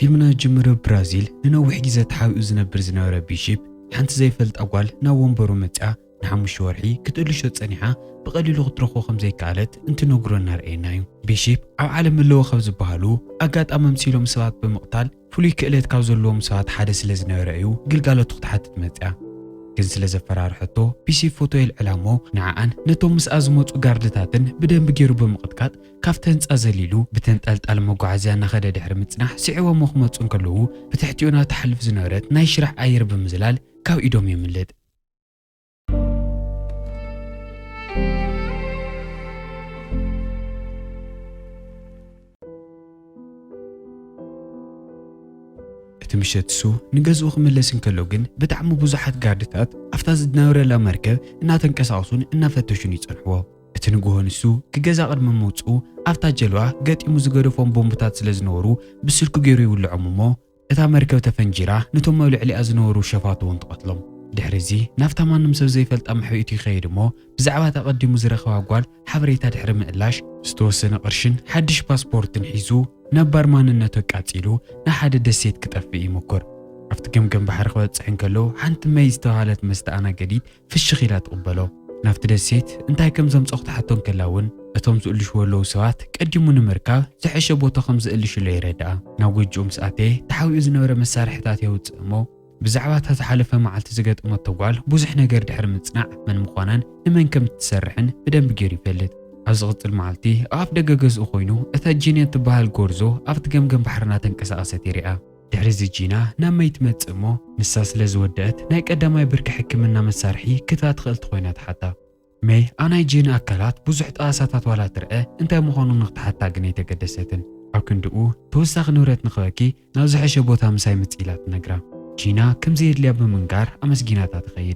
فيلمنا جمر برازيل ننوح جيزة تحاوي زنبر زنورة بيشيب حانت زي فلت أقوال ناوان متع نحمش ورحي كتقول شو تصنيحة بقليل غطرخو خمزي كالت انت نقرو النار اينايو بيشيب أو عالم اللو خبز بهالو أقاد أمام سيلو مسوات بمقتال فولي كقلت كاوزو اللو مسوات حادث لزنورة ايو قلقالو تقطحات متع كنسل زفرار حتو بيشي فوتو العلامو نعان نتو مس أزموت وقاردتاتن بدن بجيرو بمقدكات كافتنس أزليلو بتنتقلت على موقعزي أنا خدا دحر متصنح سعوا مخمت انكلوه بتحتيونا تحلف زنورت نايشرح أير بمزلال كاو إيدوم يملد تمشتسو نجزو خملسن كلوجن بتعمو بزحت قاردتات أفتاز دناورة لا مركب إنها تنكسعصون إنها فتشون يتصنحوا اتنقوه نسو كجزا قد من موتسو أفتا جلوة قد يمزقرفون بومبتات سلزنورو بسلكو جيرو يولو عمومو إتا مركب تفنجرة نتو مولي علي أزنورو شفاتو وانتقتلم دحرزي نافتا ما نمسو زي فلت أمحويتي خيرمو بزعوات أقدمو زرخوا أقوال حبريتا دحر مقلاش ستوسن قرشن حدش باسبورت نحيزو نبار ماننتو قاتيلو نحد دسيت كطفي يمكر افت جمجم بحر خوت صحن كلو حنت ميز توهالت مستانا جديد في الشخيلات قبلو نافت دسيت انتي كم زمصخت حتون كلاون اتوم زقلش ولو سوات قديمو نمركا زحشه بوتا خمز قلش لي يردا ناوجو مساتي تحاوي زنوره مسارحتات يوصمو بزعوات تحالفه معلت زغطمو تقوال بوزح نجر دحر مصنع من مخانن نمن كم تسرحن بدن بجير يفلت أزغط المعلتي أف دجاجز أخوينو أتجيني تبهال جورزو أفت جم بحرنا تنكسر أستيريا دحرز جينا نما يتمتمو نساس لزودت نايك قدما يبرك حكمنا مسارحي كتات خلت خوينات حتى مي أنا جينا أكلات بوزحت أساتات ولا ترقى أنت مخانو نقط حتى جنيت قدستن أو كندقو توسخ نورت نخواكي نوزح شبوتها مساي متيلات نقرا جينا كم زيد لياب منقار أمس جينات تخيل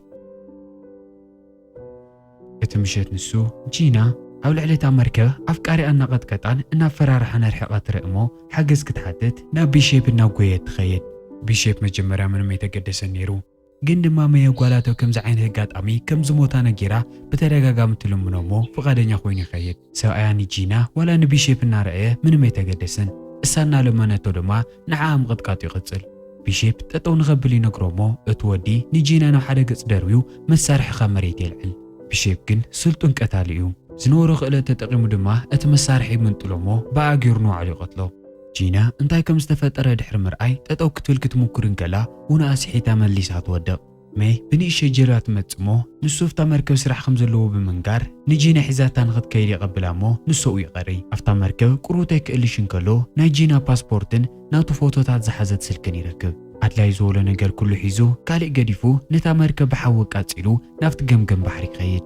كتمشيت نسو جينا أول عليت أمريكا أفكاري أن قد قطعن إن فرار حنا رحقات رقمو حجز كتحدث نا بيشيب ناوقية تخيل بيشيب مجمرة من ميتا قدس النيرو جند ما ميا قوالاتو كم زعين هقات أمي كم زموتانا جيرا بترقا قامت لمنومو فقادن يخويني خيل سواء يعني جينا ولا نبيشيب نارئة من ميتا قدسن السانا لما نتولما نعام قد قاتي قتل بيشيب تتو نغبلي نقرومو اتودي نجينا نو حدا قص درويو مسارح خامريتي العل بيشيب كن سلطن كتاليو زنورو خلت تقيمو دما اتمسارحي من طلومو باقيرنو علي قتلو جينا انتاي كم استفتر دحر مرأي تتو كتول كتمكرن كلا ونا اسحيتا مليسا تودق مي بني شجرات متمو نسوفتا مركب سرح خمزلو بمنقار نجينا حزاتان خد كيري قبلامو نسو يقري افتا مركب قروتك اللي شنكلو نايجينا باسبورتن ناتو فوتوتات زحزت سلكن يركب عدلاي زولو نقر كله حيزو كالي قديفو نتا مركب بحوق اتسيلو نافت جمجم بحري خيد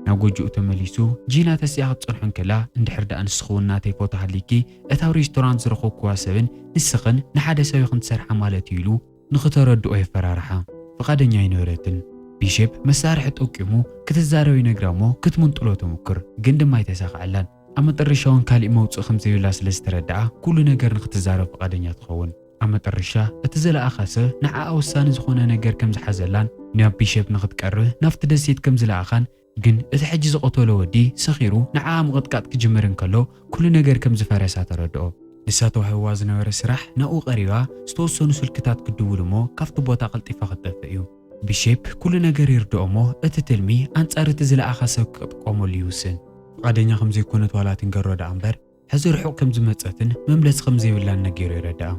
ناوجو تمليسو جينا تسياق صرحن كلا اندحر دا انسخونا تي فوتو هاليكي اتاو ريستورانت زرخو كواسبن نسخن نحاده سوي خن تسرح مالتيلو نختردو اي فرارحه فقادنيا ينورتن بيشيب مسارح تقيمو كتزارو ينغرامو كتمنطلو تمكر جند ما يتساقعلان اما طرشاون كالي موصو خمسه يلاس لستردع كل ነገር نختزارو فقادنيا تخون اما طرشا اتزلا اخاسه نعا اوسان زخونه ነገር كم زحزلان نيا بيشيب نختقره نفت دسيت كم زلا اخان جن اتحجز قتلو ودي سخيرو نعام قطقات كجمرن كلو كل ነገር كم زفارسا تردو نساتو هواز نور سرح ناو قريوا ستوسونو سلكتات كدولمو كافت بوتا قلطيفا خطفيو بشيب كل ነገር يردومو اتتلمي انصار تزلا اخاسو قطقومو ليوسن قادنيا خمزي كونت ولاتن غرود امبر حزر حكم زمصتن مملس خمزي بلان نغيرو يردا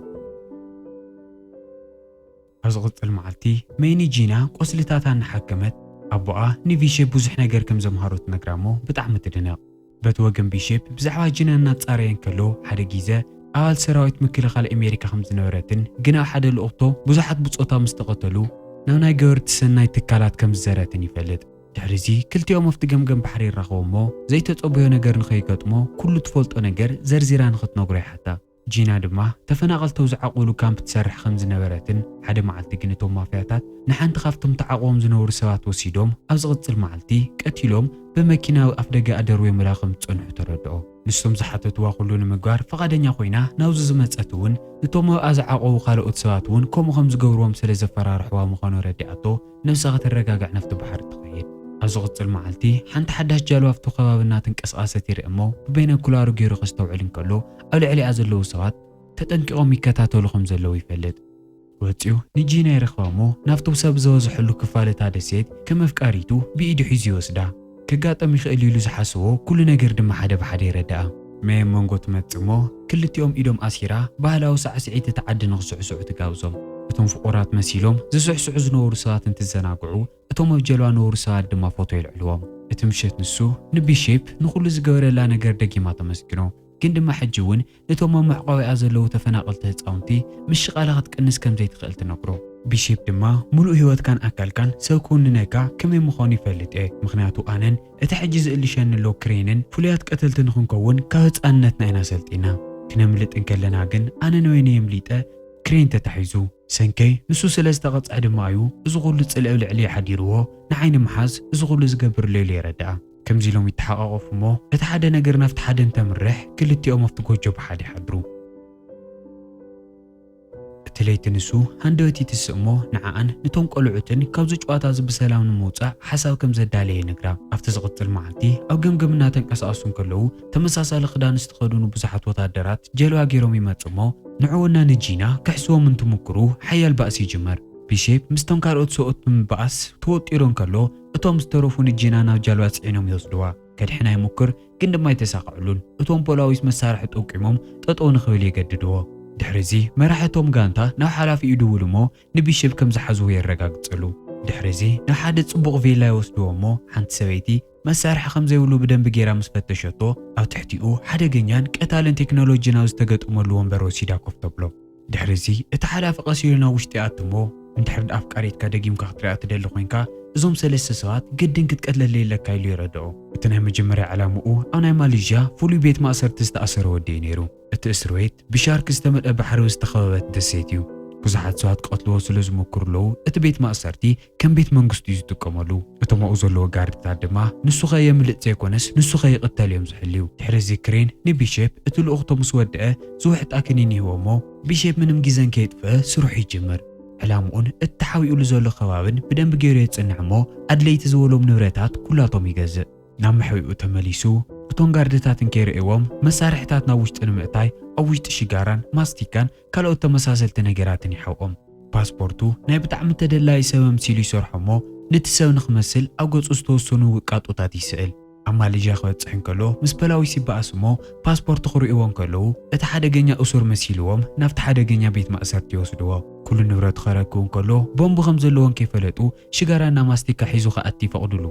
ازغط المعلتي ميني جينا قسلتاتا نحكمت أبوها نيفيشي بوزح نجار كم زمهاروت نجرامو بتعمل تدناق بتوجن بيشيب بزعوا جينا نتصارين كلو حدا جيزة أول سراويت مكيل خال أمريكا خمس نورتن جنا حدا الأوتو بزحت بتصوتا مستقتلو نانا جورت سناي تكالات كم زراتن يفلت دحرزي كلتي يوم افتقم جنب حرير رخومو زي تتصوبيو نجار نخيقتمو كل تفولت نجار زرزيران خط نقري حتى جينا دما تفناقل توزع قولو كان بتسرح خمس نورتن حدا معلتي جنتهم مافياتات نحن تخافتم تعقوم زنور سوات وسيدوم أزغط المعلتي كتيلوم بمكينة أفدقة أدروي ملاقم تصنح تردو نسوم زحاتت واقولون مقار فقادنيا خوينا ناوز زمتأتون نتومو أزعقو خالقو تسواتون كومو خمز قوروم سلز فرار حوا مخانو رديعتو نفسغة الرقاقع نفتو بحر تخيل أزغط المعلتي حنت حداش جالو أفتو خبابنا تنكس آستي رئمو ببين كلارو جيرو خستو علين كلو أولي علي أزلو سوات ተጠንቂቆም ይከታተሉኹም ዘለው ይፈልጥ ወፂኡ ንጂና ይረኸቦሞ ናብቱ ሰብ ዘወዝሕሉ ክፋለታ ደሴት ከም ኣፍቃሪቱ ብኢዱ ሒዙ ይወስዳ ከጋጠም ይኽእል ኢሉ ዝሓስቦ ኩሉ ነገር ድማ ሓደ ብሓደ ይረዳኣ መየ መንጎ ትመፅሞ ክልቲኦም ኢዶም ኣሲራ ባህላዊ ሳዕስዒት ተዓዲ ንኽስዕስዑ ትጋብዞም እቶም ፍቑራት መሲሎም ዝስዕስዑ ዝነበሩ ሰባት እንትዘናግዑ እቶም ኣብ ጀልባ ነበሩ ሰባት ድማ ፎቶ ይልዕልዎም እቲ ምሸት ንሱ ንቢሼፕ ንኹሉ ዝገበረላ ነገር ደጊማ ተመስግኖ ግን ድማ ሕጂ እውን እቶም ኣብ ምዕቋቢኣ ዘለዉ ተፈናቐልቲ ህፃውንቲ ምሽቓላ ክትቅንስ ከም ዘይትኽእል ትነግሮ ቢሼፕ ድማ ሙሉእ ህይወትካን ኣካልካን ሰብ ክውንነካ ከመይ ምዃኑ ይፈልጥ እየ ምክንያቱ ኣነን እቲ ሕጂ ዝእልሸንሎ ክሬንን ፍሉያት ቀተልቲ ንኽንከውን ካብ ህፃንነትና ኢና ሰልጢና ክነምልጥ እንከለና ግን ኣነ ነወይነ የምሊጠ ክሬን ተታሒዙ ሰንከይ ንሱ ስለ ዝተቐፅዐ ድማ እዩ እዚ ኩሉ ፅልዕ ልዕሊ ሓዲርዎ ንዓይኒ መሓዝ እዚ ኩሉ ዝገብር ሌሉ የረድኣ ከምዚ ኢሎም ይተሓቃቀፉ እሞ እቲ ሓደ ነገር ናብቲ ሓደ እንተምርሕ ክልቲኦም ኣብቲ ጎጆ ብሓደ ይሓድሩ እቲ ለይቲ ንሱ ሃንደበቲ ትስእ እሞ ንዓኣን ነቶም ቆልዑትን ካብዚ ጨዋታ እዚ ብሰላም ንምውፃእ ሓሳብ ከም ዘዳለየ ነግራ ኣብቲ ዝቕፅል መዓልቲ ኣብ ገምገም እናተንቀሳቐሱ ከለዉ ተመሳሳሊ ክዳን ዝተኸደኑ ብዙሓት ወታደራት ጀልባ ገይሮም ይመፁ እሞ ንዕውና ንጂና ክሕስቦም እንትምክሩ ሓያል ባእሲ ይጅመር ቢሼፕ ምስቶም ካልኦት ሰብኡት ብምብኣስ ተወጢሮን ከሎ እቶም ዝተረፉ ንጂና ናብ ጀልባ ፅዒኖም ይወስድዋ ከድሕና ይሙክር ግን ድማ ይተሳኽዕሉን እቶም ፖላዊስ መሳርሒ ጠቂሞም ጠጠው ንኽብል የገድድዎ ድሕሪዚ መራሕቶም ጋንታ ናብ ሓላፊ ይድውሉ እሞ ንቢሼፕ ከም ዝሓዝዎ የረጋግፅሉ ድሕሪዚ ናብ ሓደ ፅቡቕ ቪላ ይወስድዎ እሞ ሓንቲ ሰበይቲ መሳርሒ ከም ዘይብሉ ብደንቢ ጌራ ምስ ፈተሸቶ ኣብ ትሕቲኡ ሓደገኛን ቀታልን ቴክኖሎጂ ናብ ዝተገጠመሉ ወንበር ወሲዳ ኮፍ ተብሎ ድሕሪዚ እቲ ሓላፊ ቀሲሉ ናብ ውሽጢ ኣትሞ እንድሕር ኣፍቃሪትካ ደጊምካ ክትሪኣ ትደሊ ኮይንካ እዞም ሰለስተ ሰባት ግድን ክትቀትለለ የለካ ኢሉ ይረድኦ እቲ ናይ መጀመርያ ዕላምኡ ኣብ ናይ ማሌዥያ ፍሉይ ቤት ማእሰርቲ ዝተኣሰረ ወዲ እዩ ነይሩ እቲ እስር ቤት ብሻርክ ዝተመልአ ባሕሪ ዝተኸበበት ደሴት እዩ ብዙሓት ሰባት ቀትልዎ ስለ ዝሞክሩ ኣለዉ እቲ ቤት ማእሰርቲ ከም ቤት መንግስቲ እዩ ዝጥቀመሉ እቶም ኣብኡ ዘለዎ ጋርድታት ድማ ንሱ ኸ የምልጥ ዘይኮነስ ንሱ ኸ ይቕተል እዮም ዝሕልዩ ድሕሪዚ ክሬን ንቢሼፕ እቲ ልኡኽቶ ምስ ወድአ ዝውሕጣ ክኒን ይህቦ እሞ ቢሼፕ ምንም ግዘን ከይጥፍአ ስሩሑ ይጅምር ዕላምኡን እተሓዊኡሉ ዘሎ ከባብን ብደንቢ ገይሩ የፅንዕ እሞ ኣድለይቲ ዝበሎም ንብረታት ኩላቶም ይገዝእ ናብ መሕዊኡ ተመሊሱ እቶም ጋርድታትን ከይርእዎም መሳርሕታት ናብ ውሽጢ ንምእታይ ኣብ ውሽጢ ሽጋራን ማስቲካን ካልኦት ተመሳሰልቲ ነገራትን ይሓውኦም ፓስፖርቱ ናይ ብጣዕሚ ተደላይ ሰብ መሲሉ ይሰርሖ እሞ ነቲ ሰብ ንኽመስል ኣብ ገፁ ዝተወሰኑ ውቃጦታት ይስእል ኣብ ማሌዥያ ክበፅሕ እንከሎ ምስ ፖላዊስ ይበኣስ እሞ ፓስፖርት ክርእዎም ከለዉ እቲ ሓደገኛ እሱር መሲልዎም ናብቲ ሓደገኛ ቤት ማእሰርቲ ይወስድዎ ኩሉ ንብረቱ ከረክቡ እንከሎ ቦምቡ ከም ዘለዎን ከይፈለጡ ሽጋራና ማስቲካ ሒዙ ከኣቲ ይፈቕድሉ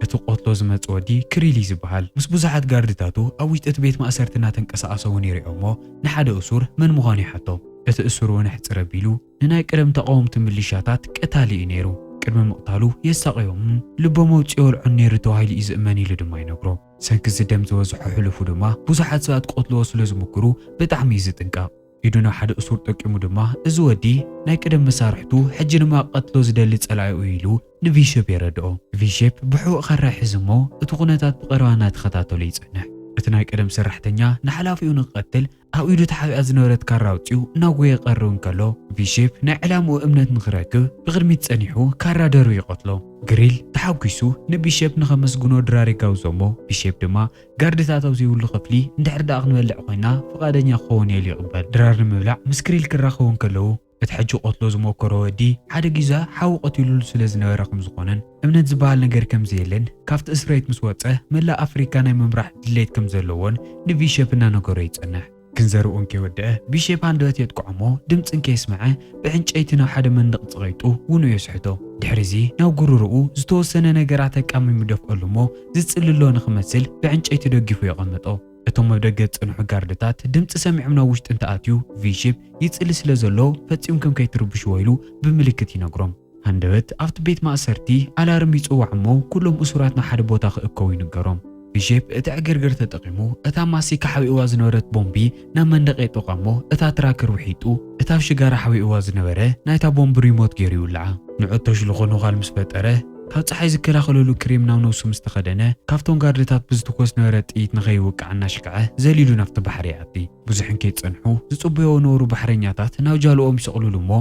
እቲ ቆትሎ ዝመፅ ወዲ ክሪሊ ዝበሃል ምስ ብዙሓት ጋርድታቱ ኣብ ውሽጢ እቲ ቤት ማእሰርቲ እናተንቀሳቐሰ እውን ይሪኦ እሞ ንሓደ እሱር መን ምዃኑ ይሓቶ እቲ እሱር እውን ሕፅር ኣቢሉ ንናይ ቀደም ተቃወምቲ ምልሻታት ቀታሊ እዩ ነይሩ ቅድሚ ምቕታሉ የሳቐዮምን ልቦም ኣውፂኦ ልዑን ነይሩ ተባሂሉ እዩ ዝእመን ኢሉ ድማ ይነግሮ ሰንኪ ዝደም ዝበዝሖ ሕልፉ ድማ ብዙሓት ሰባት ቆትልዎ ስለ ዝምክሩ ብጣዕሚ እዩ ዝጥንቀቕ ኢዱ ናብ ሓደ እሱር ጠቂሙ ድማ እዚ ወዲ ናይ ቀደም መሳርሕቱ ሕጂ ድማ ቀትሎ ዝደሊ ጸላኢኡ ኢሉ ንቢሼፕ የረድኦ ቢሼፕ ብሕቡእ ኸራይ ሒዙ እሞ እቲ ኩነታት ብቐረባ እናተኸታተሉ ይጸንሕ እቲ ናይ ቀደም ሰራሕተኛ ንሓላፊኡ ንክቐትል ኣብ ኢዱ ተሓቢኣ ዝነበረት ካራ ኣውፂኡ እናጎየ ይቐርብ እንከሎ ቢሼፕ ናይ ዕላምኡ እምነት ንኽረክብ ብቕድሚት ጸኒሑ ካራ ደርቢ ይቐትሎ ግሪል ተሓጒሱ ንቢሼፕ ንኸመስግኖ ድራር ይጋብዞ እሞ ቢሼፕ ድማ ጋርድታት ኣብ ዘይብሉ ክፍሊ እንድሕር ዳኣ ክንበልዕ ኮይና ፈቓደኛ ክኸውን የሉ ይቕበል ድራር ንምብላዕ ምስ ግሪል ክራኸቡ እንከለዉ እቲ ሕጂ ቆትሎ ዝሞከሮ ወዲ ሓደ ግዜ ሓዊ ቀቲሉሉ ስለ ዝነበረ ከም ዝኾነን እምነት ዝበሃል ነገር ከም ዘየለን ካብቲ እስረይት ምስ ወፀ መላእ ኣፍሪካ ናይ ምምራሕ ድሌት ከም ዘለዎን ንቢሼፕ እናነገሮ ይጸንሕ ክንዘርኡን ከይወድአ ቢሼፕ ሃንደበት የጥቅዖ እሞ ድምፂ እንከይስምዐ ብዕንጨይቲ ናብ ሓደ መንደቕ ፅቐይጡ ውኑ የስሕቶ ድሕሪዚ ናብ ጉርርኡ ዝተወሰነ ነገራት ኣቃሚሙ ደፍቀሉ እሞ ዝፅልሎ ንኽመስል ብዕንጨይቲ ደጊፉ የቐመጦ እቶም ኣብ ደገ ዝፅንሑ ጋርድታት ድምፂ ሰሚዖም ናብ ውሽጢ እንተኣትዩ ቢሼፕ ይፅሊ ስለ ዘሎ ፈፂሙ ከም ከይትርብሽዎ ኢሉ ብምልክት ይነግሮም ሃንደበት ኣብቲ ቤት ማእሰርቲ ኣላርም ይፅዋዕ እሞ ኩሎም እሱራት ናብ ሓደ ቦታ ክእከቡ ይንገሮም ቢሼፕ እቲ ዕግርግር ተጠቂሙ እታ ማስቲካ ሓቢእዋ ዝነበረት ቦምቢ ናብ መንደቕ የጥቃ እሞ እታ ትራክር ውሒጡ እታ ኣብ ሽጋራ ሓቢእዋ ዝነበረ ናይታ ቦምቢ ሪሞት ገይሩ ይውልዓ ንዑ ተሽልኾ ንኻል ምስ ፈጠረ ካብ ፀሓይ ዝከላኸለሉ ክሬም ናብ ነብሱ ምስ ተኸደነ ካብቶም ጋርድታት ብዝትኮስ ነበረ ጥይት ንኸይውቃዕ እናሽክዐ ዘሊሉ ናብቲ ባሕሪ ይኣቲ ብዙሕን ከይፀንሑ ዝፅበዮ ነበሩ ባሕረኛታት ናብ ጃልኦም ይሰቕልሉ እሞ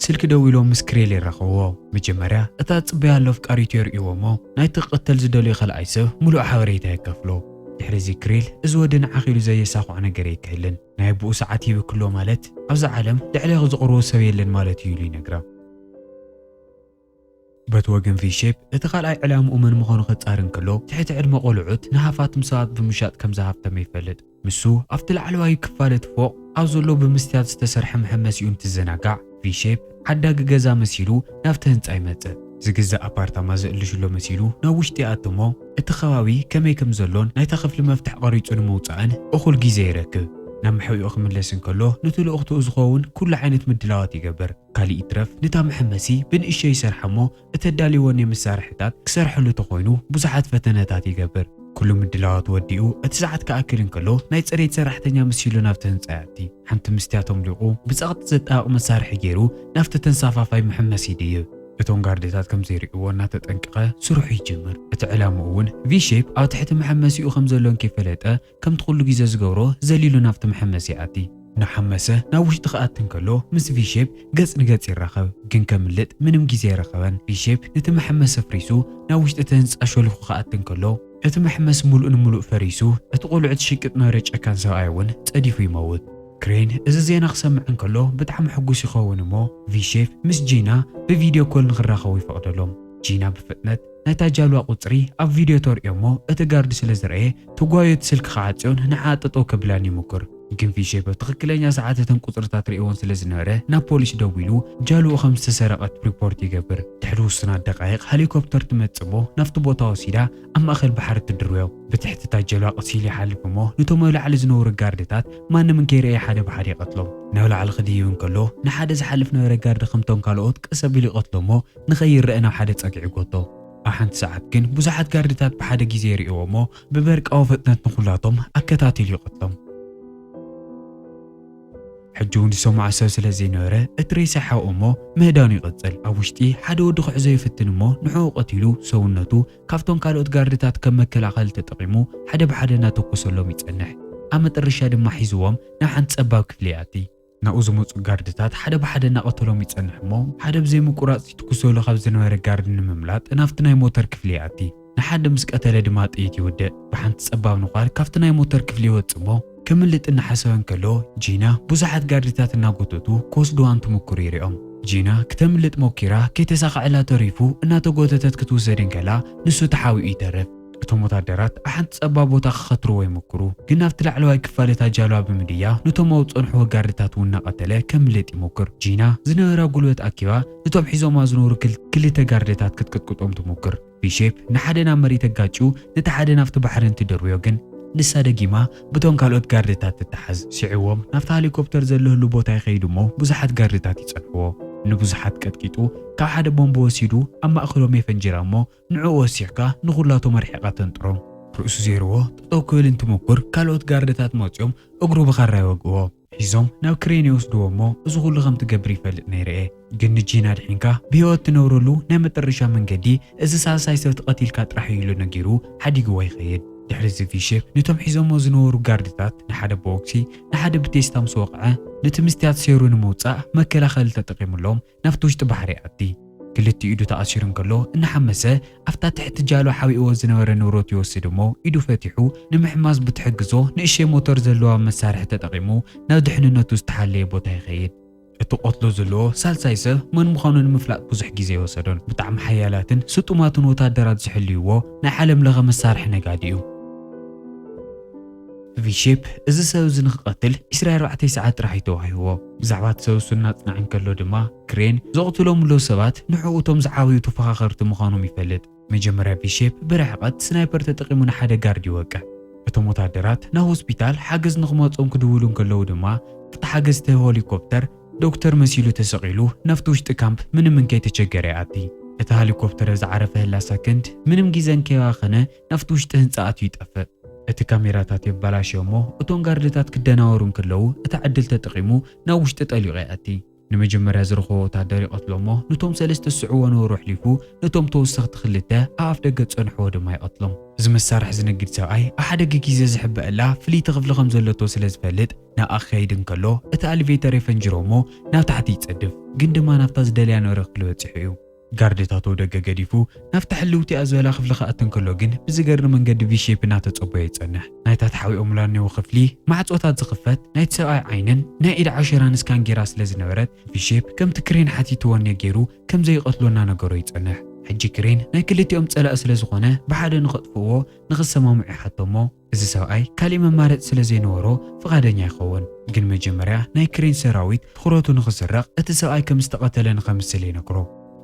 ስልኪ ደው ኢሎም ምስ ክሬል ይራኸብዎ መጀመርያ እታ ፅበያ ኣሎ ኣፍቃሪቱ የርእይዎ እሞ ናይቲ ክቕተል ዝደልዮ ካልኣይ ሰብ ሙሉእ ሓበሬታ የከፍሎ ድሕሪ ክሪል እዚ ወዲ ንዓኺሉ ዘየሳኽዖ ነገር የክህልን ናይ ብኡ ሰዓት ይብክሎ ማለት ኣብዚ ዓለም ልዕሊ ዝቕርቦ ሰብ የለን ማለት እዩ ኢሉ ይነግራ በቲ ወገን ቪሼፕ እቲ ካልኣይ ዕላምኡ ምን ምዃኑ ክጻርን ከሎ ትሕቲ ዕድመ ቆልዑት ንሃፋትም ሰባት ብምሻጥ ከም ዝሃፍተመ ይፈልጥ ምሱ ኣብቲ ላዕለዋይ ክፋለት ፎቕ ኣብ ዘሎ ብምስትያት ዝተሰርሐ መሐመሲኡ እንትዘናጋዕ ቪሼፕ ዓዳጊ ገዛ መሲሉ ናብቲ ህንጻ ይመጽእ ዝግዛእ ኣፓርታማ ዝእልሽሎ መሲሉ ናብ ውሽጢ ኣትሞ እቲ ከባቢ ከመይ ከም ዘሎን ናይታ ክፍሊ መፍትሕ ቀሪጹ ንምውጻእን እኹል ግዜ ይረክብ ናብ ምሕዊኡ ክምለስን ከሎ ነቲ ልእኽትኡ ዝኸውን ኩሉ ዓይነት ምድላዋት ይገብር ካሊእ ይትረፍ ነታ መሐመሲ ብንእሽተይ ይሰርሐ እሞ እተዳልይዎ ናይ መሳርሕታት ክሰርሐሉ ተኾይኑ ብዙሓት ፈተነታት ይገብር ኩሉ ምድላዋት ወዲኡ እቲ ሰዓት ክኣክልን ከሎ ናይ ፅሬት ሰራሕተኛ መሲሉ ናብቲ ህንጻ ያእቲ ሓንቲ ምስትያቶም ሊቑ ብፀቕጢ ዘጣብቕ መሳርሒ ገይሩ ናብቲ ተንሳፋፋይ መሐመሲ ይድይብ እቶም ጋርድታት ከም ዘይርእይዎ እናተጠንቀቐ ስርሑ ይጅምር እቲ ዕላምኡ እውን ቪሼፕ ኣብ ትሕቲ መሐመሲኡ ከም ዘሎን ከይፈለጠ ከምቲ ኩሉ ግዜ ዝገብሮ ዘሊሉ ናብቲ መሐመሲ ይኣቲ ናሓመሰ ናብ ውሽጢ ክኣትን ከሎ ምስ ቪሼፕ ገጽ ንገጽ ይራኸብ ግን ከምልጥ ምንም ግዜ ይረኸበን ቪሼፕ ነቲ መሐመሲ ፍሪሱ ናብ ውሽጢ እቲ ህንጻ ሸልፉ ክኣትን ከሎ እቲ መሐመሲ ሙሉእ ንምሉእ ፈሪሱ እቲ ቆልዑ ሽቅጥ ነበረ ጨካን ሰብኣይ እውን ጸዲፉ ይመውት ክሬን እዚ ዜና ክሰምዕን ከሎ ብጣዕሚ ሕጉስ ይኸውን እሞ ቪሼፕ ምስ ጂና ብቪድዮ ኮል ንኽራኸቡ ይፈቕደሎም ጂና ብፍጥነት ናይታ ጃልዋ ቁፅሪ ኣብ ቪድዮ ተርእዮ እሞ እቲ ጋርዲ ስለ ዝረአየ ተጓዮት ስልኪ ክዓፅዮን ንሓጠጦ ከብላን ይሙክር ግን ቪሼፕ ትክክለኛ ሰዓታትን ቁፅርታት ርእዮን ስለ ዝነበረ ናብ ፖሊስ ደው ኢሉ ጃልኡ ከም ዝተሰረቐት ሪፖርት ይገብር ድሕሪ ውስናት ደቃይቕ ሄሊኮፕተር ትመጽእ እሞ ናብቲ ቦታ ወሲዳ ኣብ ማእኸል ባሕሪ ትድርብዮ ብትሕቲ እታ ጃልዋ ቀሲሉ ይሓልፍ እሞ ነቶም ኣብ ላዕሊ ዝነበሩ ጋርድታት ማንም ከይረአየ ሓደ ብሓደ ይቐትሎም ናብ ላዕሊ ክድይብ ከሎ ንሓደ ዝሓልፍ ነበረ ጋርዲ ከምቶም ካልኦት ቀስ ኣቢሉ ይቐትሎ እሞ ንኸይረአ ናብ ሓደ ፀጊዕ ይጎቶ ኣብ ሓንቲ ሰዓት ግን ብዙሓት ጋርድታት ብሓደ ግዜ ይርእዎ እሞ ብበርቃዊ ፍጥነት ንኹላቶም ኣከታቲሉ ይቐትሎም ሕጂ እውን ዝሰምዖ ሰብ ስለ ዘይነበረ እቲ ሬሳ ይሓውኡ እሞ ምህዳኑ ይቕፅል ኣብ ውሽጢ ሓደ ወዲ ክሕዞ ይፍትን እሞ ንዕኡ ቀቲሉ ሰውነቱ ካብቶም ካልኦት ጋርድታት ከም መከላኸሊ ተጠቒሙ ሓደ ብሓደ እናተኮሰሎም ይጸንሕ ኣብ መጨረሻ ድማ ሒዝዎም ናብ ሓንቲ ፀባብ ክፍሊ ይኣቲ ናብኡ ዝመፁ ጋርድታት ሓደ ብሓደ እናቐተሎም ይጸንሕ እሞ ሓደ ብዘይምቁራፅ ይትኩሰሉ ካብ ዝነበረ ጋርዲ ንምምላጥ ናብቲ ናይ ሞተር ክፍሊ ይኣቲ ንሓደ ምስ ቀተለ ድማ ጥይት ይውድእ ብሓንቲ ፀባብ ንኳል ካብቲ ናይ ሞተር ክፍሊ ይወፅእ እሞ ከምልጥ እናሓሰበን ከሎ ጂና ብዙሓት ጋርድታት እናጎተቱ ክወስድዋን ትሙክሩ ይሪኦም ጂና ክተምልጥ ሞኪራ ከይተሳኽዐላ ተሪፉ እናተጎተተት ክትውሰድን ከላ ንሱ ተሓዊኡ ይተርፍ እቶም ወታደራት ኣብ ሓንቲ ፀባብ ቦታ ክኸትርዎ ይሞክሩ ግን ናብቲ ላዕለዋይ ክፋለታ ጃልዋ ብምድያ ነቶም ኣብ ፀንሑ ጋርድታት እውን እናቐተለ ከምልጥ ይሞክር ጂና ዝነበራ ጉልበት ኣኪባ እቶም ሒዞማ ዝነበሩ ክልተ ጋርድታት ክትቅጥቅጦም ትሞክር ቪሼፕ ንሓደ ናብ መሬት ኣጋጭው ነቲ ሓደ ናብቲ ባሕሪ እንትደርብዮ ግን ንሳ ደጊማ በቶም ካልኦት ጋርድታት ትተሓዝ ሲዕዎም ናብቲ ሄሊኮፕተር ዘለህሉ ቦታ ይኸይዱ እሞ ብዙሓት ጋርድታት ይጸንሕዎ ንብዙሓት ቀጥቂጡ ካብ ሓደ ቦምቦ ወሲዱ ኣብ ማእኸሎም የፈንጅራ እሞ ንዕኡ ወሲሕካ ንኹላቶም ኣርሒቓ ተንጥሮም ርእሱ ዘይርዎ ጠጠው ክብል እንትሞክር ካልኦት ጋርድታት መፂኦም እግሩ ብኻራ ይወግእዎ ሒዞም ናብ ክሬን ይወስድዎ እሞ እዚ ኩሉ ከም ትገብር ይፈልጥ ነይርአ ግን ንጂና ድሒንካ ብሂወት ትነብረሉ ናይ መጨረሻ መንገዲ እዚ ሳልሳይ ሰብ ተቐቲልካ ጥራሕ ኢሉ ነጊሩ ሓዲግዎ ይኸይድ ድሕሪ እዚ ቪሼፕ ነቶም ሒዞሞ ዝነበሩ ጋርድታት ንሓደ ብኦክሲ ንሓደ ብቴስታ ምስ ወቕዐ ነቲ ምስትያት ሰይሩ ንምውፃእ መከላኸሊ ተጠቒሙሎም ናብቲ ውሽጢ ባሕሪ ይኣቲ ክልቲኡ ኢዱ ተኣሲሩ እንከሎ እናሓመሰ ኣፍታ ትሕቲ ጃልዋ ሓዊእዎ ዝነበረ ንብረት ይወስድ እሞ ኢዱ ፈቲሑ ንምሕማስ ብትሕግዞ ንእሽተይ ሞተር ዘለዋ መሳርሒ ተጠቒሙ ናብ ድሕንነቱ ዝተሓለየ ቦታ ይኸይድ እቲ ቆትሎ ዘለዎ ሳልሳይ ሰብ መን ምዃኑ ንምፍላጥ ብዙሕ ግዜ ይወሰዶን ብጣዕሚ ሓያላትን ስጡማትን ወታደራት ዝሕልይዎ ናይ ዓለም ለኸ መሳርሒ ነጋዲ እዩ ቪሼፕ እዚ ሰብ እዚ ንኽቐትል 24 ሰዓት ጥራሕ ተዋሂብዎ ብዛዕባ እቲ ሰብ እሱ እናጽናዕን ከሎ ድማ ክሬን ዘቕትሎምሎ ሰባት ንዕኡ እቶም ዝዓበዩ ተፈኻኸርቲ ምዃኖም ይፈልጥ መጀመርያ ቪሼፕ ብርሕቐት ስናይፐር ተጠቒሙ ንሓደ ጋርዲ ይወቅዕ እቶም ወታደራት ናብ ሆስፒታል ሓገዝ ንኽመፆም ክድውሉ እንከለዉ ድማ እቲ ሓገዝቲ ሄሊኮፕተር ዶክተር መሲሉ ተሰቒሉ ናብቲ ውሽጢ ካምፕ ምንም እንከይተቸገረ ይኣቲ እቲ ሄሊኮፕተር ዝዓረፈ ህላ ሰከንድ ምንም ግዜ እንከይባኸነ ናብቲ ውሽጢ ህንጻ ኣትዩ ይጠፍእ እቲ ካሜራታት ይበላሽዮ እሞ እቶም ጋርድታት ክደናወሩ እንከለዉ እቲ ዕድል ተጠቒሙ ናብ ውሽጢ ጠሊቑ ይኣቲ ንመጀመርያ ዝረኸቦ ወታደር ይቐትሎ እሞ ነቶም ሰለስተ ዝስዕዎ ነበሩ ኣሕሊፉ ነቶም ተወሰኽቲ ክልተ ኣብ ኣፍ ደገ ፀንሕዎ ድማ ይቐትሎም እዚ መሳርሒ ዝነግድ ሰብኣይ ኣብ ሓደገ ግዜ ዝሕበአላ ፍልይቲ ክፍሊ ከም ዘለቶ ስለ ዝፈልጥ ናብኣ ክኸይድ እንከሎ እቲ ኤሌቬተር የፈንጅሮ እሞ ናብ ታሕቲ ይጸድፍ ግን ድማ ናብታ ዝደልያ ነበረ ክፍሊ በፂሑ እዩ ጋርድታቶ ደገ ገዲፉ ናፍቲ ሕልውቲ ኣዝበላ ክፍሊ ከኣትን ከሎ ግን ብዝገርም መንገዲ ቪሼፕ እናተፀበየ ይጸንሕ ናይታ ተሓዊኦም ላኔዎ ክፍሊ ማዕጾታት ዝኽፈት ናይቲ ሰብኣይ ዓይንን ናይ ኢድ ዓሸራን ስካን ጌራ ስለ ዝነበረት ቪሼፕ ከምቲ ክሬን ሓቲትዎን ገይሩ ከም ዘይቀትሎና ነገሮ ይጸንሕ ሕጂ ክሬን ናይ ክልቲኦም ጸላእ ስለ ዝኾነ ብሓደ ንኸጥፍዎ ንኽሰማምዑ ይሓቶሞ እዚ ሰብኣይ ካሊእ መማረፂ ስለ ዘይነበሮ ፍቓደኛ ይኸውን ግን መጀመርያ ናይ ክሬን ሰራዊት ትኹረቱ ንኽስረቕ እቲ ሰብኣይ ከም ዝተቐተለ ንኸምስል ይነግሮ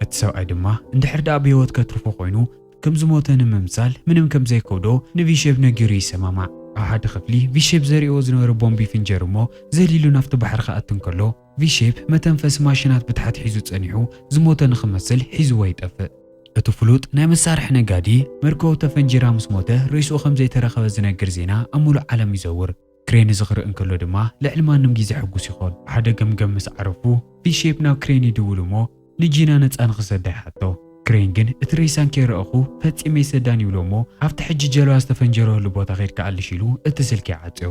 እቲ ሰብኣይ ድማ እንድሕር ዳኣ ብሂወት ከትርፎ ኮይኑ ከም ዝሞተ ንምምሳል ምንም ከም ዘይከውዶ ንቪሼፕ ነጊሩ ይሰማማዕ ኣብ ሓደ ክፍሊ ቪሼፕ ዘሪእዎ ዝነበረ ቦምቢ ፍንጀር እሞ ዘሊሉ ናፍቲ ባሕሪ ከኣትን ከሎ ቪሼፕ መተንፈሲ ማሽናት ብታሕቲ ሒዙ ጸኒሑ ዝሞተ ንኽመስል ሒዝዎ ይጠፍእ እቲ ፍሉጥ ናይ መሳርሒ ነጋዲ መርከቡ ተፈንጂራ ምስ ሞተ ርእሱ ከም ዘይተረኸበ ዝነግር ዜና ኣብ ሙሉእ ዓለም ይዘውር ክሬን ዝኽርኢ እንከሎ ድማ ልዕሊ ማንም ግዜ ሕጉስ ይኾን ሓደ ገምገም ምስ ዓረፉ ቪሼፕ ናብ ክሬን ይድውል እሞ ንጂና ነፃ ንኽሰዳ ይሓቶ ክሬን ግን እቲ ሬሳን ከይረአኹ ፈፂመ ይሰዳን ይብሎ እሞ ኣብቲ ሕጂ ጀልባ ዝተፈንጀረሉ ቦታ ኸይድካ ኣልሽ ኢሉ እቲ ስልኪ ይዓፅዮ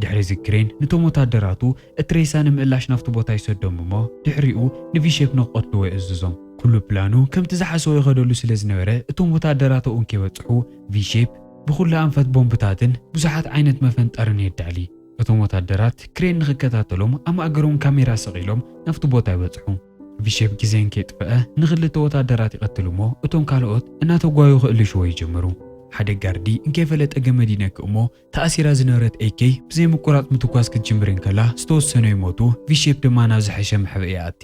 ድሕሪ እዚ ክሬን ነቶም ወታደራቱ እቲ ሬሳ ንምእላሽ ናፍቲ ቦታ ይሰዶም እሞ ድሕሪኡ ንቪሼፕ ንኽቐትልዎ ይእዝዞም ኩሉ ፕላኑ ከምቲ ዝሓሰቦ ይኸደሉ ስለ ዝነበረ እቶም ወታደራት እውን ከይበፅሑ ቪሼፕ ብኹሉ ኣንፈት ቦምብታትን ብዙሓት ዓይነት መፈንጠርን የዳሊ እቶም ወታደራት ክሬን ንኽከታተሎም ኣብ ማእገሮም ካሜራ ሰቒሎም ናፍቲ ቦታ ይበፅሑ ቪሼፕ ግዜን ከይጥፍአ ንኽልተ ወታደራት ይቐትሉ እሞ እቶም ካልኦት እናተጓዩ ክእልሽዎ ይጀምሩ ሓደ ጋርዲ እንከይፈለጠ ገመድ ይነክእ እሞ ተኣሲራ ዝነበረት ኤኬይ ብዘይምቁራፅ ምትኳስ ክትጅምርን ከላ ዝተወሰኑ ይሞቱ ቪሼፕ ድማ ናብ ዝሐሸ ምሕብእ ይኣቲ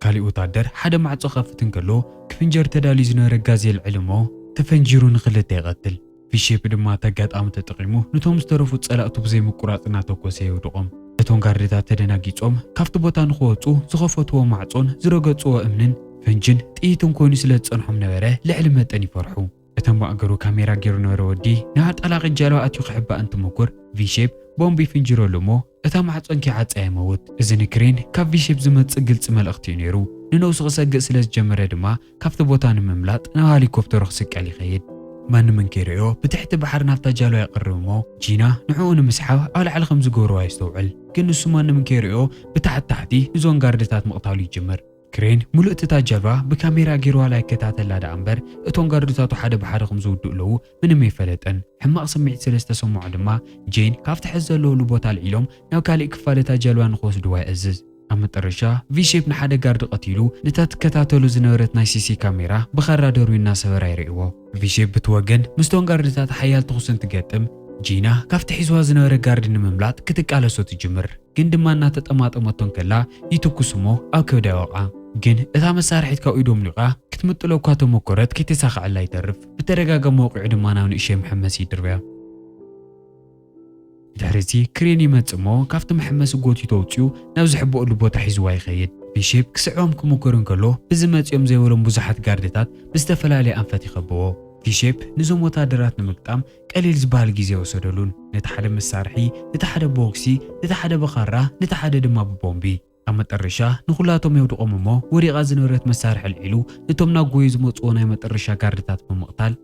ካሊእ ወታደር ሓደ ማዕጾ ከፍት እንከሎ ክፍንጀር ተዳልዩ ዝነበረ ጋዝ የልዕል እሞ ተፈንጂሩ ንኽልተ ይቐትል ቪሼፕ ድማ ተጋጣሚ ተጠቒሙ ነቶም ዝተረፉ ጸላእቱ ብዘይምቁራፅ እናተኮሰ የውድቖም እቶም ጋርድታት ተደናጊጾም ካብቲ ቦታ ንኽወፁ ዝኸፈትዎ ማዕጾን ዝረገጽዎ እምንን ፈንጅን ጥይትን ኮይኑ ስለ ዝጸንሖም ነበረ ልዕሊ መጠን ይፈርሑ እቶም ማእገሩ ካሜራ ገይሩ ነበረ ወዲ ናብ ጠላቒት ጀልባ ኣትዩ ክሕባእ እንትምኩር ቪሼፕ ቦምቢ ፍንጅረሉ እሞ እታ ማዕጾን ከይዓፀየ ይመውት እዚ ንክሬን ካብ ቪሼፕ ዝመጽእ ግልፂ መልእኽቲ እዩ ነይሩ ንነብሱ ክሰግእ ስለ ዝጀመረ ድማ ካብቲ ቦታ ንምምላጥ ናብ ሄሊኮፕተሩ ክስቀል ይኸይድ ማንም እንከይርዮ ብትሕቲ ባሕሪ ናፍታ ጃልባ ይቐርብ እሞ ጂና ንዕኡ ንምስሓብ ኣብ ላዕሊ ከም ዝገብርዋ ይስተውዕል ግን ንሱ ማንም እንከይርዮ ብታሕቲ ታሕቲ ንዞን ጋርድታት ምቕታሉ ይጅምር ክሬን ሙሉእ እታ ጃልባ ብካሜራ ገይርዋ ላይ ከታተላ ዳ እምበር እቶም ጋርድታቱ ሓደ ብሓደ ከም ዝውድኡ ለዉ ምንም ኣይፈለጠን ሕማቕ ስምዒት ስለ ዝተሰምዖ ድማ ጄን ካብቲ ሕዚ ዘለውሉ ቦታ ልዒሎም ናብ ካሊእ ክፋል እታ ጃልባ ንኽወስድዋ ይእዝዝ ኣብ መጨረሻ ቪሼፕ ንሓደ ጋርዲ ቀቲሉ ነታ ትከታተሉ ዝነበረት ናይ ሲሲ ካሜራ ብኸራ ደርቢ እናሰበራ ይርእዎ ቪሼፕ ብትወገን ምስቶም ጋርድታት ሓያል ትኹስን ትገጥም ጂና ካብቲ ሒዝዋ ዝነበረ ጋርዲ ንምምላጥ ክትቃለሶ ትጅምር ግን ድማ እናተጠማጠመቶን ከላ ይትኩስ እሞ ኣብ ከብዳ ይወቕዓ ግን እታ መሳርሒት ካብ ኢዶም ሊቓ ክትምጥሎ እኳ ተሞከረት ከይተሳኽዐላ ይተርፍ ብተደጋጋሚ መውቂዑ ድማ ናብ ንእሽተይ መሐመሲ ይድርብያ ድሕሪዚ ክሬን ይመጽእ እሞ ካብቲ መሐመሲ ጎቲቱ ኣውፂኡ ናብ ዝሕበአሉ ቦታ ሒዝዋ ይኸይድ ቪሼፕ ክስዕቦም ክምኩር እንከሎ ብዝመፅኦም ዘይበሎም ብዙሓት ጋርድታት ብዝተፈላለየ ኣንፈት ይኸብዎ ቪሼፕ ንዞም ወታደራት ንምግጣም ቀሊል ዝበሃል ግዜ ወሰደሉን ነቲ ሓደ መሳርሒ ነቲ ሓደ ቦክሲ ነቲ ሓደ በኻራ ነቲ ሓደ ድማ ብቦምቢ ኣብ መጨረሻ ንኹላቶም የውድቖም እሞ ወዲቓ ዝነበረት መሳርሒ ልዒሉ ነቶም ናብ ጎዩ ዝመፅዎ ናይ መጨረሻ ጋርድታት ብምቕታል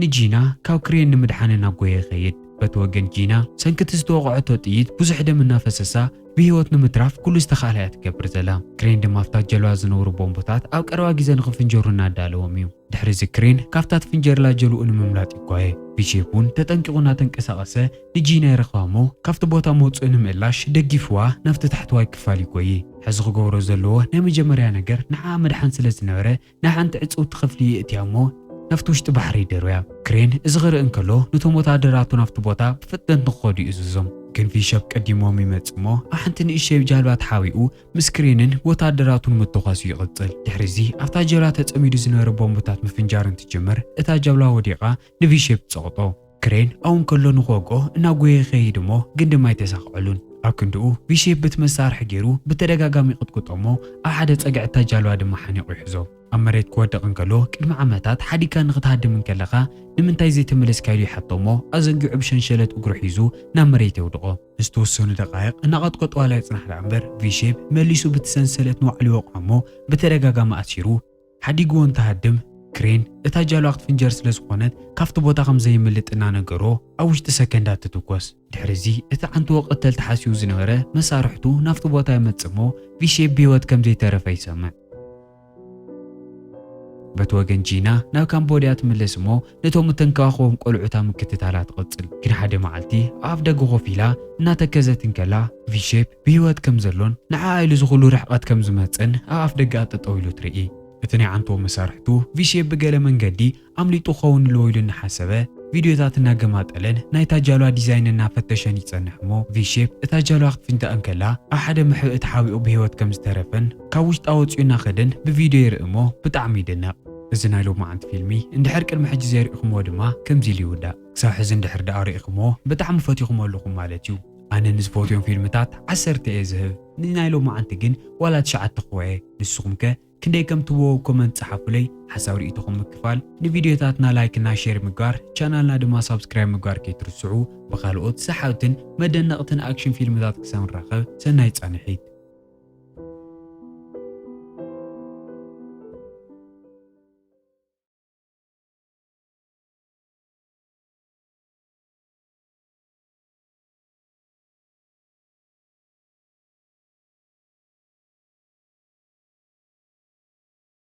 ንጂና ካብ ክሬን ንምድሓን እናጎየ ይኸይድ በቲ ወገን ጂና ሰንክቲ ዝተወቕዐቶ ጥይት ብዙሕ ደም እናፈሰሳ ብሂወት ንምትራፍ ኩሉ ዝተኻእለ እያ ትገብር ዘላ ክሬን ድማ ኣብታ ጀልባ ዝነበሩ ቦምቦታት ኣብ ቀረባ ግዜ ንኽፍንጀሩ እናዳለዎም እዩ ድሕሪ እዚ ክሬን ካብታ ትፍንጀርላ ጀልኡ ንምምላጥ ይጓየ ቪሼፕ እውን ተጠንቂቑ እናተንቀሳቐሰ ንጂና ይረኽባ እሞ ካብቲ ቦታ መውፅኡ ንምእላሽ ደጊፍዋ ናብቲ ታሕተዋይ ክፋል ይጎይ ሕዚ ክገብሮ ዘለዎ ናይ መጀመርያ ነገር ንዓኣ መድሓን ስለ ዝነበረ ናይ ሓንቲ ዕፅውቲ ክፍሊ የእትያ እሞ ናፍቲ ውሽጢ ባሕሪ ይደርብያ ክሬን እዚ ክርኢ እንከሎ ነቶም ወታደራቱ ናፍቲ ቦታ ብፍጥነት ንክኸዱ ይእዝዞም ግን ቪሼፕ ቀዲሞም ይመጽእ እሞ ኣብ ሓንቲ ንእሽተይ ጃልባ ተሓዊኡ ምስ ክሬንን ወታደራቱን ምትኳሱ ይቕፅል ድሕሪዚ ኣብታ ጃልባ ተጸሚዱ ዝነበረ ቦምብታት ምፍንጃር እንትጅምር እታ ጃልባ ወዲቓ ንቪሼፕ ትፀቕጦ ክሬን ኣብኡ ከሎ ንኽወግኦ እናጎየ ይኸይድ እሞ ግን ድማ ኣይተሳኽዐሉን ኣብ ክንድኡ ቪሼፕ በቲ መሳርሒ ገይሩ ብተደጋጋሚ ይቕጥቅጦ እሞ ኣብ ሓደ ፀግዒ እታ ጃልባ ድማ ሓኒቑ ይሕዞ ኣብ መሬት ክወድቕ እንከሎ ቅድሚ ዓመታት ሓዲካ ንኽትሃድም እንከለኻ ንምንታይ ዘይተመለስካ ኢሉ ይሓቶ እሞ ኣዘንጊዑ ብሸንሸለት እግሩ ሒዙ ናብ መሬት የውድቖ ንዝተወሰኑ ደቓይቕ እናቐጥቆጥ ዋላ ይጽናሕ ዳ እምበር ቪሼፕ መሊሱ በቲ ሰንሰለት ንባዕሉ ይወቕዖ እሞ ብተደጋጋሚ ኣሲሩ ሓዲግዎ እንተሃድም ክሬን እታ ጃልባ ክትፍንጀር ስለ ዝኾነት ካብቲ ቦታ ከም ዘይምልጥ እናነገሮ ኣብ ውሽጢ ሰከንዳት ትትኮስ ድሕሪዚ እቲ ዓንቲ ወቐተል ተሓሲቡ ዝነበረ መሳርሕቱ ናፍቲ ቦታ ይመጽእ እሞ ቪሼፕ ብሂወት ከም ዘይተረፈ ይሰምዕ በተወገን ጂና ናብ ካምቦዲያ ትምለስ እሞ ነቶም ተንከባኸቦም ቆልዑታ ምክትታላ ትቐጽል ግን ሓደ መዓልቲ ኣብ ደገ ኮፍ ኢላ እናተከዘትን ከላ ቪሼፕ ብህይወት ከም ዘሎን ንዓኣ ኢሉ ዝኹሉ ርሕቐት ከም ዝመፅን ኣብ ኣፍ ደገ ጠጠው ኢሉ ትርኢ እቲ ናይ ዓንቶ መሳርሕቱ ቪሼፕ ብገለ መንገዲ ኣምሊጡ ኸውን ኣለዎ ኢሉ እናሓሰበ ቪድዮታት እናገማጠለን ናይ ታጃልዋ ዲዛይን እናፈተሸን ይጸንሕ እሞ ቪሼፕ እታ ጃልዋ ክትፍንተአን ከላ ኣብ ሓደ ምሕብእቲ ሓቢኡ ብህይወት ከም ዝተረፈን ካብ ውሽጣ ወፂኡ እናኸደን ብቪድዮ ይርኢ እሞ ብጣዕሚ ይደነቕ እዚ ናይ ሎማዓንቲ ፊልሚ እንድሕር ቅድሚ ሕጂ ዘሪእኹምዎ ድማ ከምዚ ኢሉ ይውዳእ ክሳብ ሕዚ እንድሕር ዳኣ ሪኢኹምዎ ብጣዕሚ ፈቲኹም ኣለኹም ማለት እዩ ኣነ ንዝፈትዮም ፊልምታት 10 እየ ዝህብ ንናይ ሎማዓንቲ ግን ዋላ 9 ክውዕየ ንስኹም ከ ክንደይ ከም ትብዎ ኮመንት ጻሓፉለይ ሓሳብ ርኢትኹም ምክፋል ንቪድዮታትና ላይክ እና ሼር ምግባር ቻናልና ድማ ሰብስክራይብ ምግባር ከይትርስዑ ብኻልኦት ሰሓብትን መደነቕትን ኣክሽን ፊልምታት ክሳብ ንራኸብ ሰናይ ጻንሒት